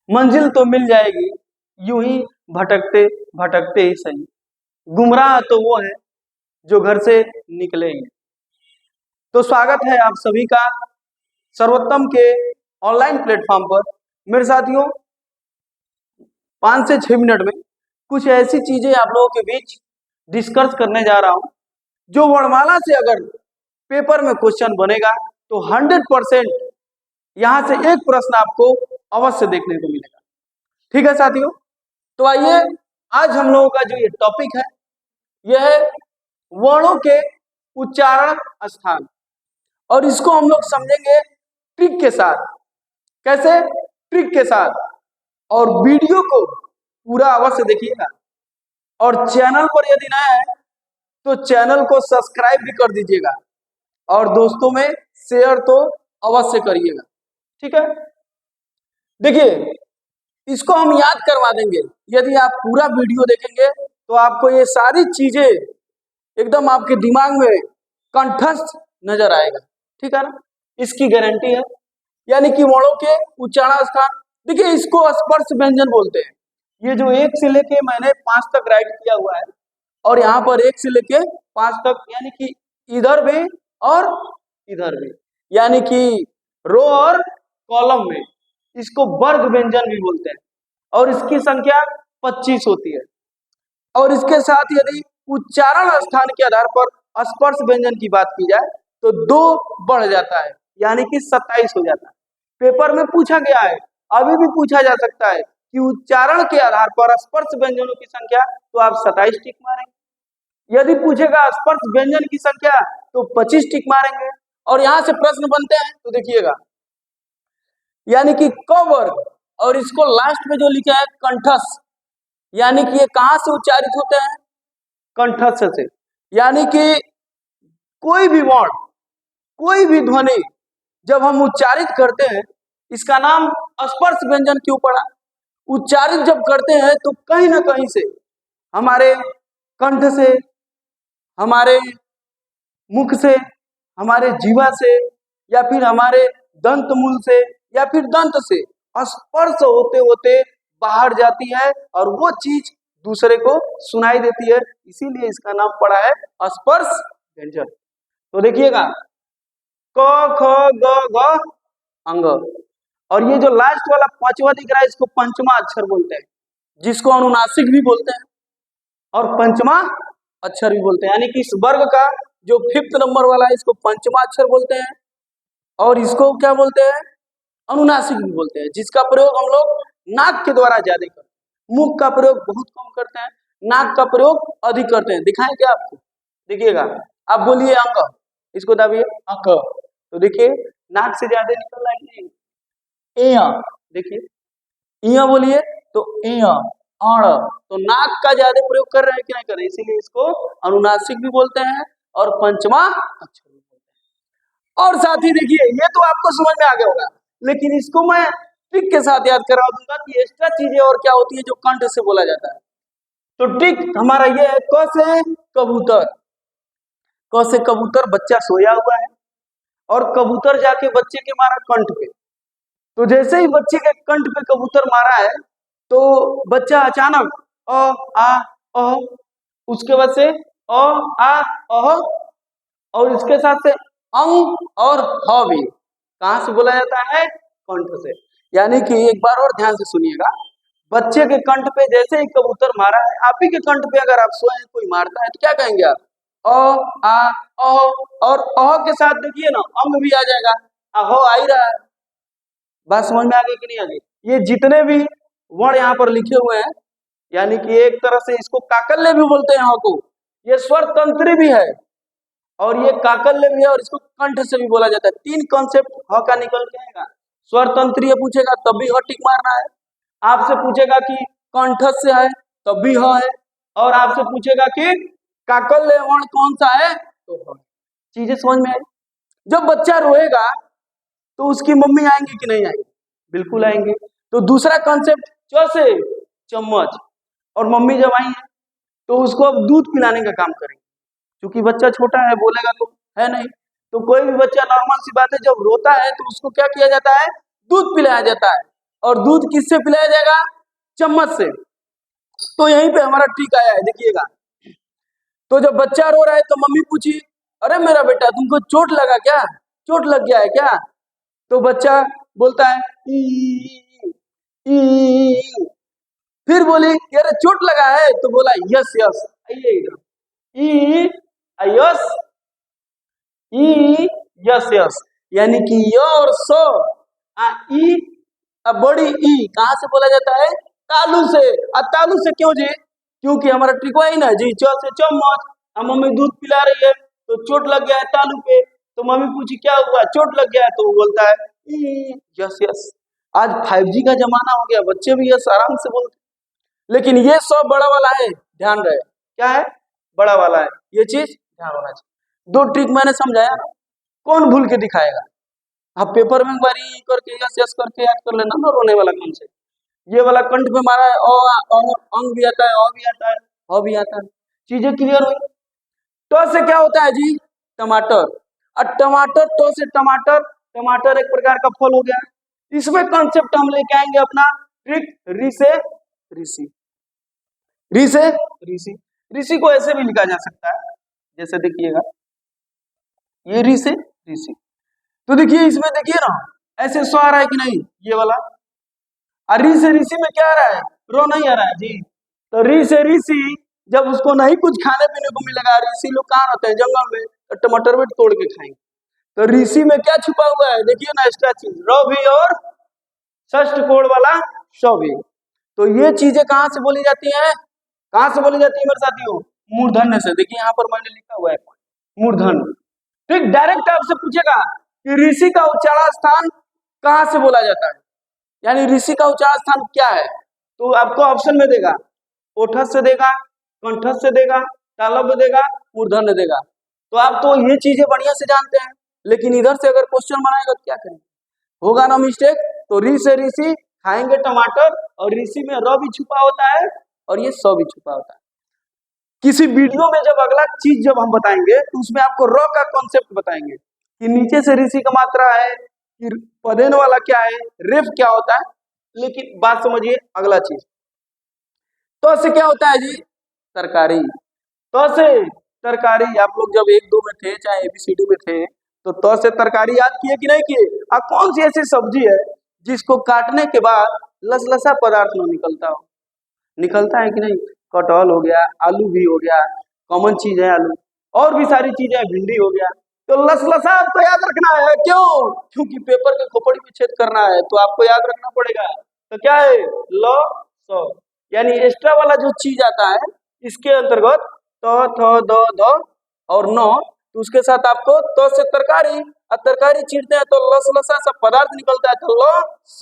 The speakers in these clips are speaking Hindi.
मंजिल तो मिल जाएगी, यूं ही भटकते भटकते ही सही। गुमराह तो वो है जो घर से निकले ही। तो स्वागत है आप सभी का सर्वोत्तम के ऑनलाइन प्लेटफॉर्म पर। मेरे साथियों, 5 से 6 मिनट में कुछ ऐसी चीजें आप लोगों के बीच डिस्कस करने जा रहा हूं जो वर्णमाला से अगर पेपर में क्वेश्चन बनेगा तो 100% यहां से एक प्रश्न आपको अवश्य देखने को मिलेगा। ठीक है साथियों, तो आइए आज हम लोगों का जो ये टॉपिक है यह है वर्णों के उच्चारण स्थान, और इसको हम लोग समझेंगे ट्रिक के साथ। कैसे? ट्रिक के साथ। और वीडियो को पूरा अवश्य देखिएगा, और चैनल पर यदि नया है तो चैनल को सब्सक्राइब भी कर दीजिएगा, और दोस्तों में शेयर तो अवश्य करिएगा। ठीक है, देखिए इसको हम याद करवा देंगे। यदि आप पूरा वीडियो देखेंगे तो आपको ये सारी चीजें एकदम आपके दिमाग में कंठस्थ नजर आएगा। ठीक है ना, इसकी गारंटी है। यानी कि वर्णों के उच्चारण स्थान, देखिए इसको स्पर्श व्यंजन बोलते हैं। ये जो 1 से लेके मैंने 5 तक राइट किया हुआ है, और यहाँ पर 1 से लेके 5 तक, यानी कि इधर भी और इधर भी, यानी कि रो और कॉलम में, इसको वर्ग व्यंजन भी बोलते हैं, और इसकी संख्या 25 होती है। और इसके साथ यदि उच्चारण स्थान के आधार पर स्पर्श व्यंजन की बात की जाए तो 2 बढ़ जाता है, यानी कि 27 हो जाता है। पेपर में पूछा गया है, अभी भी पूछा जा सकता है कि उच्चारण के आधार पर स्पर्श व्यंजनों की संख्या, तो आप 27 टिक मारेंगे। यदि पूछेगा स्पर्श व्यंजन की संख्या तो 25 टिक मारेंगे। और यहां से प्रश्न बनते हैं, तो देखिएगा, यानी कि क वर्ग, और इसको लास्ट में जो लिखा है कंठस्थ, यानी कि ये कहां से उच्चारित होते हैं? कंठस्थ से। यानी कि कोई भी वर्ण, कोई भी ध्वनि जब हम उच्चारित करते हैं, इसका नाम स्पर्श व्यंजन क्यों पड़ा? उच्चारित जब करते हैं तो कहीं ना कहीं से, हमारे कंठ से, हमारे मुख से, हमारे जीवा से, या फिर हमारे दंत मूल से, या फिर दंत से स्पर्श होते होते बाहर जाती है, और वो चीज दूसरे को सुनाई देती है, इसीलिए इसका नाम पड़ा है स्पर्श व्यंजन। तो देखिएगा, क ख ग घ अंग, और ये जो लास्ट वाला 5वां दिख रहा है, इसको पंचमा अक्षर बोलते हैं, जिसको अनुनासिक भी बोलते हैं और पंचमा अक्षर भी बोलते हैं। यानी कि इस वर्ग का जो 5th नंबर वाला है, इसको पंचमा अक्षर बोलते हैं, और इसको क्या बोलते हैं? अनुनासिक भी बोलते हैं, जिसका प्रयोग हम लोग नाक के द्वारा ज्यादा करते हैं, मुख का प्रयोग बहुत कम करते हैं, नाक का प्रयोग अधिक करते हैं। दिखाएं क्या आपको? देखिएगा, आप बोलिए अंग, इसको दाबिए अंग, तो देखिए नाक से ज्यादा निकल रहा है नहीं? देखिए इया बोलिए तो इया, अण, तो नाक का ज्यादा प्रयोग कर रहे हैं कि नहीं कर रहे, इसीलिए इसको अनुनासिक भी बोलते हैं और पंचमा अक्षर भी बोलते हैं। और साथ ही देखिए, ये तो आपको समझ में आ गया होगा, लेकिन इसको मैं टिक के साथ याद करवा दूंगा कि एक्स्ट्रा चीजें और क्या होती है जो कंठ से बोला जाता है। तो टिक हमारा ये है, क से कबूतर। क से कबूतर, बच्चा सोया हुआ है और कबूतर जाके बच्चे के मारा कंठ पे। तो जैसे ही बच्चे के कंठ पे कबूतर मारा है, तो बच्चा अचानक अ आ अ, उसके बाद से अ आ अ, और इसके साथ से अंग और ह भी कहां से बोला जाता है? कंठ से। यानी कि एक बार और ध्यान से सुनिएगा, बच्चे के कंठ पे जैसे ही कबूतर मारा है, आप ही के कंठ पे अगर आप सोए हैं, कोई मारता है तो क्या कहेंगे आप? अ आ अ, और अ के साथ देखिए ना, अंग भी आ जाएगा, अहो आ ही रहा है। बात समझ में आ गई कि नहीं आ गई? ये जितने भी वर्ण यहाँ पर लिखे हुए हैं, यानी कि एक तरह से इसको काकल्य भी बोलते हैं, ह को, ये स्वर तंत्री भी है और ये काकल्य भी है, और इसको कंठ से भी बोला जाता है। 3 कॉन्सेप्ट ह का निकल के आएगा। स्वर तंत्रीय पूछेगा तब भी ह टिक मारना है, आपसे पूछेगा कि कंठ से है तब भी ह है, और आपसे पूछेगा कि काकल्य वर्ण कौन सा है तो ह। चीजें समझ में आई? जब बच्चा रोएगा तो उसकी मम्मी आएंगी कि नहीं आएंगी? बिल्कुल आएंगे। तो दूसरा कॉन्सेप्ट, च से चम्मच, और मम्मी जब आई है तो उसको अब दूध पिलाने का काम करेंगे, क्योंकि बच्चा छोटा है, बोलेगा तो है नहीं। तो कोई भी बच्चा, नॉर्मल सी बात है, जब रोता है तो उसको क्या किया जाता है? दूध पिलाया जाता है। और दूध किससे पिलाया जाएगा? चम्मच से। तो यहीं पे हमारा ट्रिक आया है, देखिएगा। तो जब बच्चा रो रहा है तो मम्मी पूछी, अरे मेरा बेटा तुमको चोट लगा क्या, चोट लग गया है क्या? तो बच्चा बोलता है ई, ई। फिर बोली अरे चोट लगा है, तो बोला यस यस, आइए ई यस, ई यस यस, यानी कि य और स ई बड़ी ई कहां से बोला जाता है? तालू से। तालू से क्यों जी? क्योंकि हमारा ट्रिक वही ना जी, च से चम्मच। मम्मी दूध पिला रही है तो चोट लग गया है तालू पे, तो मम्मी पूछी क्या हुआ, चोट लग गया है, तो वो बोलता है यस यस। आज 5G का जमाना हो गया, बच्चे भी यस आराम से बोलते, लेकिन ये सब बड़ा वाला है, ध्यान रहे। क्या है? बड़ा वाला है, ये चीज ध्यान होना चाहिए। 2 ट्रिक मैंने समझाया ना, कौन भूल के दिखाएगा? आप पेपर में एक बार करके यस यस करके याद कर लेना ना, रोने वाला कौन से। ये वाला कंठ पे मारा है, अंग भी आता है, भी आता है, भी आता है। चीजें क्लियर हुई? तो से क्या होता है जी? टमाटर। और टमाटर, तो से टमाटर, टमाटर एक प्रकार का फल हो गया। इसमें कॉन्सेप्ट हम लेके आएंगे अपना ट्रिक, री से ऋषि, री से ऋषि। ऋषि को ऐसे भी लिखा जा सकता है, जैसे देखिएगा ये री से ऋषि। तो देखिए इसमें देखिए ना, ऐसे सो आ रहा है कि नहीं, ये वाला। और री से ऋषि में क्या आ रहा है? रो नहीं आ रहा है जी। तो री से ऋषि, जब उसको नहीं कुछ खाने पीने को मिलेगा, ऋषि लोग कहाँ रहते हैं? जंगल में, तो टमाटर भी तोड़ के खाएंगे। तो ऋषि में क्या छुपा हुआ है? देखिए ना, एक्स्ट्रा चीज, र भी और षष्ठ कोण वाला श भी। तो ये चीजें कहाँ से बोली जाती हैं? कहाँ से बोली जाती है मेरे साथियों? मूर्धन्य से। देखिए यहाँ पर मैंने लिखा हुआ है मूर्धन्य। ठीक, डायरेक्ट आपसे पूछेगा कि ऋषि का उच्चारण स्थान कहाँ से बोला जाता है, यानी ऋषि का उच्चारण स्थान क्या है? तो आपको ऑप्शन में देगा, ओठस से देगा, कंठस से देगा, तालव्य देगा, मूर्धन्य देगा। तो आप तो ये चीजें बढ़िया से जानते हैं, लेकिन इधर से अगर क्वेश्चन बनाएगा तो क्या करेंगे? होगा ना मिस्टेक। तो री से ऋषि खाएंगे टमाटर, और ऋषि में र भी छुपा होता है और ये स भी छुपा होता है। किसी वीडियो में जब अगला चीज जब हम बताएंगे तो उसमें आपको र का कॉन्सेप्ट बताएंगे कि नीचे से ऋषि का मात्रा है, कि पदेन वाला क्या है, रेफ क्या होता है। लेकिन बात समझिए अगला चीज, तो से क्या होता है जी? तरकारी। तो से तरकारी, आप लोग जब 1-2 में थे, चाहे ABCD में थे, तो से तरकारी याद किए कि नहीं किए? कौन सी ऐसी सब्जी है जिसको काटने के बाद लसलसा पदार्थ न निकलता हो? निकलता है कि नहीं? कटहल हो गया, आलू भी हो गया, कॉमन चीज है आलू, और भी सारी चीजें, भिंडी हो गया। तो लसलसा आपको याद रखना है, क्यों? क्योंकि पेपर के खोपड़ी में छेद करना है, तो आपको याद रखना पड़ेगा। तो क्या है? ल स, यानी एक्स्ट्रा वाला जो चीज आता है इसके अंतर्गत त थ द ध और न, तो उसके साथ आपको तो से तरकारी, और तरकारी चीरते हैं तो लसलसा सा पदार्थ निकलता है, तो ल स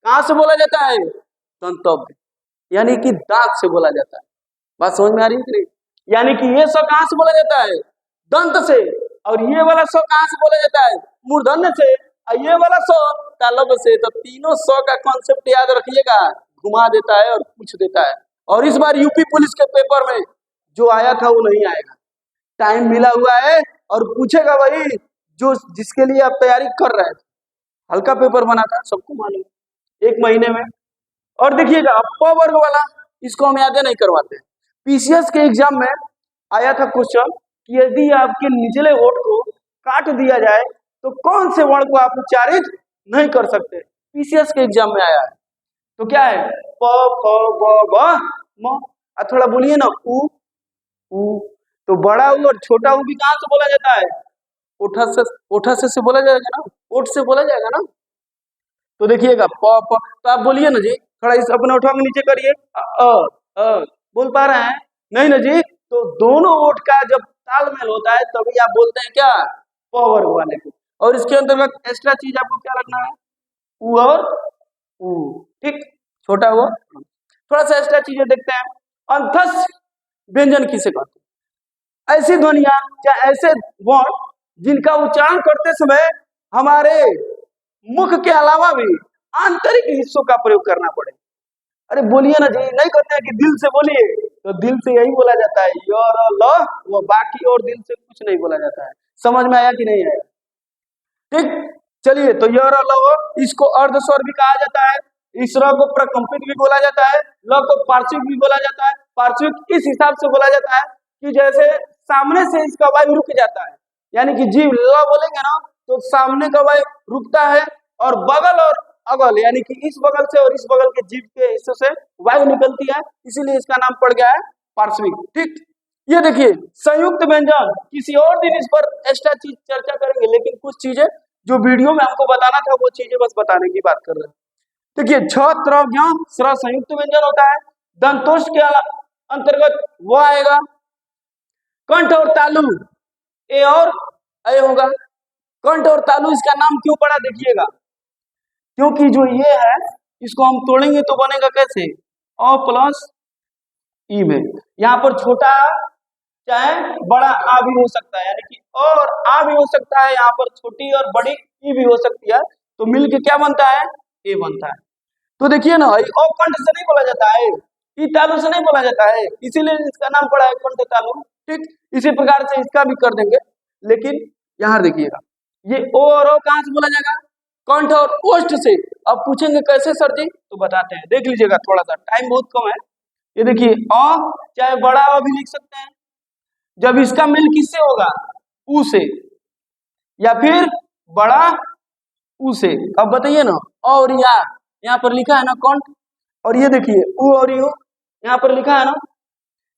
कहां से बोला जाता है? दंतव्य, यानी कि दांत से बोला जाता है। बात समझ में आ रही है कि नहीं? यानी कि ये स कहां से बोला जाता है? दंत से। और ये वाला स कहां से बोला जाता है? मूर्धन्य से। और ये वाला स तालव्य से। तो तीनों स का कॉन्सेप्ट याद रखिएगा, घुमा देता है और पूछ देता है। और इस बार यूपी पुलिस के पेपर में जो आया था वो नहीं आएगा, टाइम मिला हुआ है, और पूछेगा वही जो जिसके लिए आप तैयारी कर रहे थे। हल्का पेपर बना था, सबको मालूम, 1 महीने में। और देखिएगा प वर्ग वाला, इसको हम याद नहीं करवाते। पीसीएस के एग्जाम में आया था क्वेश्चन कि यदि आपके निचले होठ को काट दिया जाए तो कौन से वर्ण को आप उच्चारित नहीं कर सकते? पीसीएस के एग्जाम में आया है। तो क्या है? प फ ब भ म। थोड़ा बोलिए ना, उ। तो बड़ा उ और छोटा उ भी कहां से बोला जाता है? ओठा से बोला जाएगा ना, ओठ से बोला जाएगा ना। तो देखिएगा प प, तो आप बोलिए ना जी, थोड़ा इस अपने ओठों के नीचे करिए, बोल पा रहे हैं? नहीं ना जी। तो दोनों ओठ का जब तालमेल होता है तभी आप बोलते हैं क्या? प वर्ग वाले को। और इसके अंतर्गत एक्स्ट्रा चीज आपको क्या रखना है? उ और उ। ठीक, छोटा हुआ। थोड़ा सा एक्स्ट्रा चीजें देखते हैं। अंतस व्यंजन किसे कहते हैं? ऐसी ध्वनियां या ऐसे वर्ण जिनका उच्चारण करते समय हमारे मुख के अलावा भी आंतरिक हिस्सों का प्रयोग करना पड़े। अरे बोलिए ना जी, नहीं कहते हैं कि दिल से बोलिए, तो दिल से यही बोला जाता है य र ल, वो बाकी और दिल से कुछ नहीं बोला जाता है। समझ में आया कि नहीं आया? ठीक, चलिए, तो य र ल, इसको अर्ध स्वर भी कहा जाता है। इस र को प्रकंपित भी बोला जाता है, ल को पार्श्विक भी बोला जाता है। पार्श्विक इस हिसाब से बोला जाता है कि जैसे सामने से इसका वायु रुक जाता है, यानी कि जीव ल बोलेंगे ना तो सामने का वायु रुकता है और बगल और अगल यानी कि इस बगल से और इस बगल के जीव के हिस्से से वायु निकलती है, इसीलिए इसका नाम पड़ गया है पार्श्विक। ठीक, ये देखिए संयुक्त व्यंजन, किसी और दिन इस पर एक्स्ट्रा चीज चर्चा करेंगे, लेकिन कुछ चीजें जो वीडियो में हमको बताना था वो चीजें बस बताने की बात कर रहे हैं। देखिए छ त्र ज्ञ स्र संयुक्त व्यंजन होता है। दंतोष्ठ के अंतर्गत वो आएगा। कंठ और तालु ए और ए होगा। कंठ और तालु इसका नाम क्यों पड़ा देखिएगा, क्योंकि जो ये है इसको हम तोड़ेंगे तो बनेगा कैसे, अ प्लस ई में। यहाँ पर छोटा चाहे बड़ा आ भी हो सकता है, यानी कि और आ भी हो सकता है, यहाँ पर छोटी और बड़ी ई भी हो सकती है, तो मिलके क्या बनता है, ए बनता है। तो देखिए ना, ओ कंठ से नहीं बोला जाता है, ई तालु से नहीं बोला जाता है, इसीलिए इसका नाम पड़ा है कंठ तालु। ठीक, इसी प्रकार से इसका भी कर देंगे, लेकिन यहाँ देखिएगा ये ओ और ओ कहाँ से बोला जाएगा, कंठ और ओष्ठ से। अब पूछेंगे कैसे सर जी, तो बताते हैं, देख लीजिएगा, थोड़ा सा टाइम बहुत कम है। ये देखिए अ चाहे बड़ा अ भी लिख सकते हैं, जब इसका मेल किससे होगा, ऊ से, या फिर बड़ा ऊ से। अब बताइए ना, और यहाँ पर लिखा है ना कंठ, और ये देखिए ऊ और यू यहाँ पर लिखा है ना,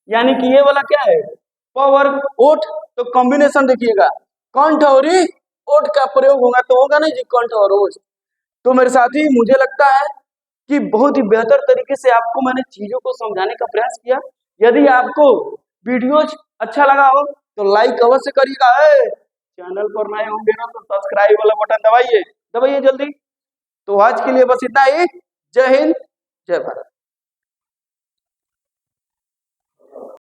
यानी कि ये वाला क्या है, प वर्ग ओठ, तो कॉम्बिनेशन देखिएगा कंठ और ओठ का प्रयोग होगा, तो होगा नहीं जी कंठ और ओठ। तो मेरे साथी मुझे लगता है कि बहुत ही बेहतर तरीके से आपको मैंने चीजों को समझाने का प्रयास किया। यदि आपको वीडियो अच्छा लगा हो तो लाइक अवश्य करिएगा। चैनल पर नए होंगे ना तो सब्सक्राइब वाला बटन दबाइए, दबाइए जल्दी। तो आज के लिए बस इतना ही। जय हिंद, जय भारत।